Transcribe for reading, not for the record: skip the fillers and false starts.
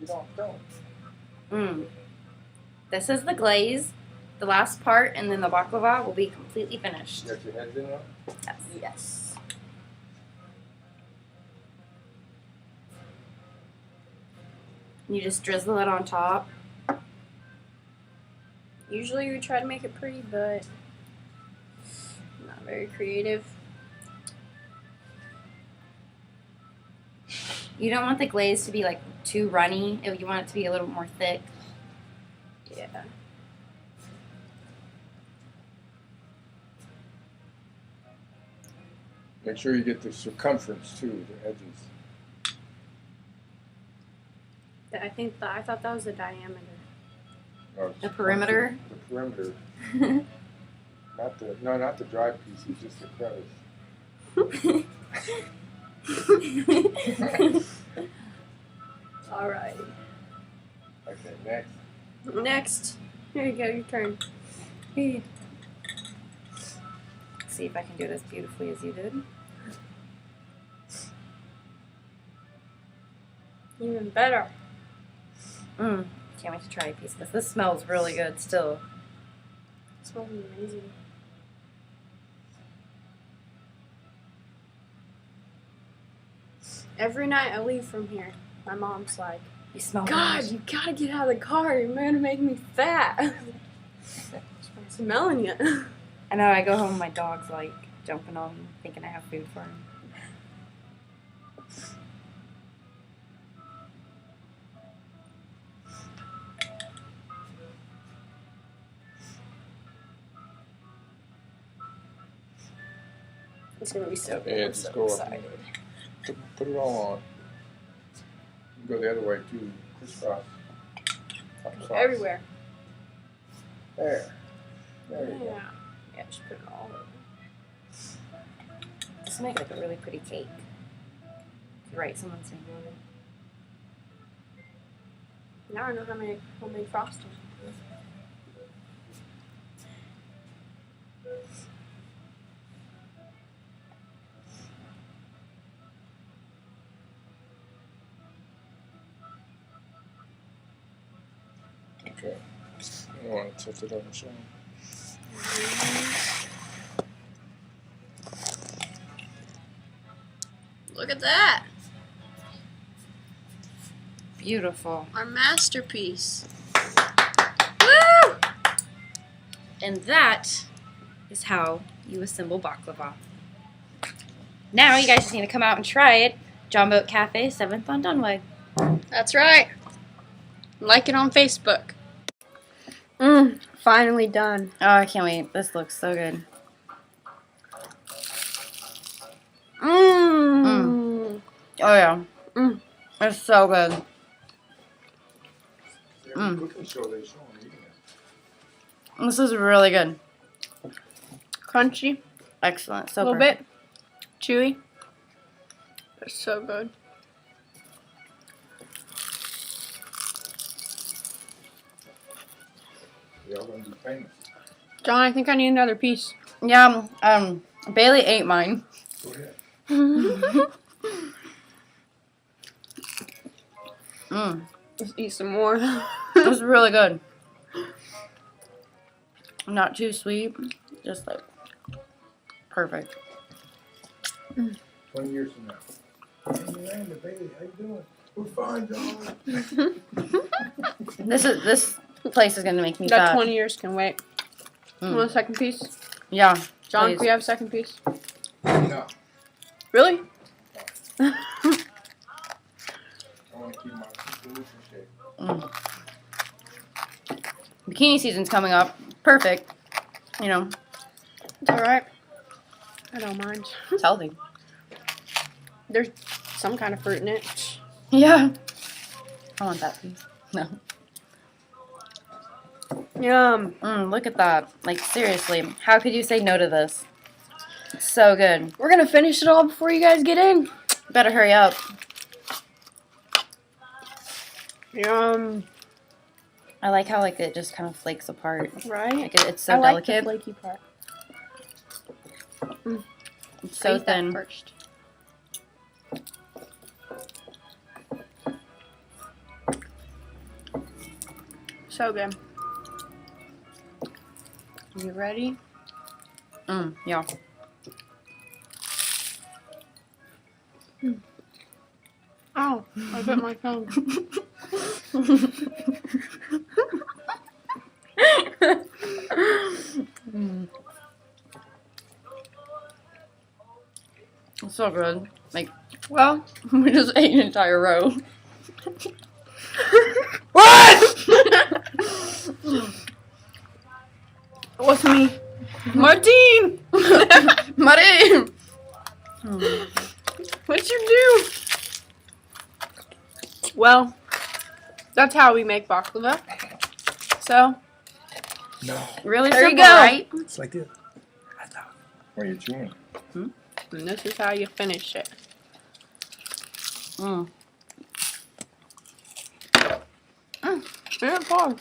Don't. This is the glaze, the last part, and then the baklava will be completely finished. You got your heads in there? Yes. Yes. You just drizzle it on top. Usually we try to make it pretty, but not very creative. You don't want the glaze to be like too runny. You want it to be a little more thick. Yeah. Make sure you get the circumference too, the edges. I thought that was the diameter. No, The perimeter? The perimeter. Not the dry pieces, just the crevice. Alright. Okay, next. Next. Here you go, your turn. Here. See if I can do it as beautifully as you did. Even better. Can't wait to try a piece of this. This smells really good still. It smells amazing. Every night I leave from here, my mom's like, You smell God, good. you gotta get out of the car. You're gonna make me fat. I'm smelling you. I know, I go home, my dog's like jumping on me, thinking I have food for him. It's gonna be so good. Yeah, I'm just so go up. excited. Put it all on. You go the other way too, crisscross. Applesauce. Everywhere. There you go. Yeah. Yeah, just put it all over. This will make like a really pretty cake. You're right, someone's saying on it. Now I know how to make homemade frosting. Okay. You want to tilt it up and show 'em. Look at that! Beautiful. Our masterpiece. Woo! And that is how you assemble baklava. Now you guys just need to come out and try it. Johnboat Cafe, 7th on Duenweg. That's right. Like it on Facebook. Finally done. Oh, I can't wait. This looks so good. Oh, yeah. It's so good. Every cooking show they show 'em eating it. This is really good. Crunchy. Excellent. A So little bit. Chewy. It's so good. Y'all gonna be famous. John, I think I need another piece. Yeah, Bailey ate mine. Go ahead. Let's eat some more. It was really good. Not too sweet. Just like perfect. 20 years from now. Hey, Miranda, baby, how you doing? We're fine, John. This place is gonna make me That fat. 20 years can wait. You want a second piece? Yeah. John, please. can we have a second piece? No, Really? I want to keep my solution shape. Bikini season's coming up. Perfect. You know, It's alright. I don't mind. it's healthy. There's some kind of fruit in it. Yeah. I want that piece. No. Yum. Look at that. Like, seriously. How could you say no to this? It's so good. We're gonna finish it all before you guys get in. Better hurry up. Yum. I like how, like, it just kind of flakes apart. Right? Like, it's so I like delicate. the flaky part. It's so Eat that thin. So good. You ready? Yeah. Ow, I bit my tongue. It's so good. Like, Well, we just ate an entire row. what? What's me? Martine! Marie! What'd you do? Well, that's how we make baklava. So, No. Really There you simple, go. right? It's like this. What are you chewing? and this is how you finish it. Mm. Yeah, pause.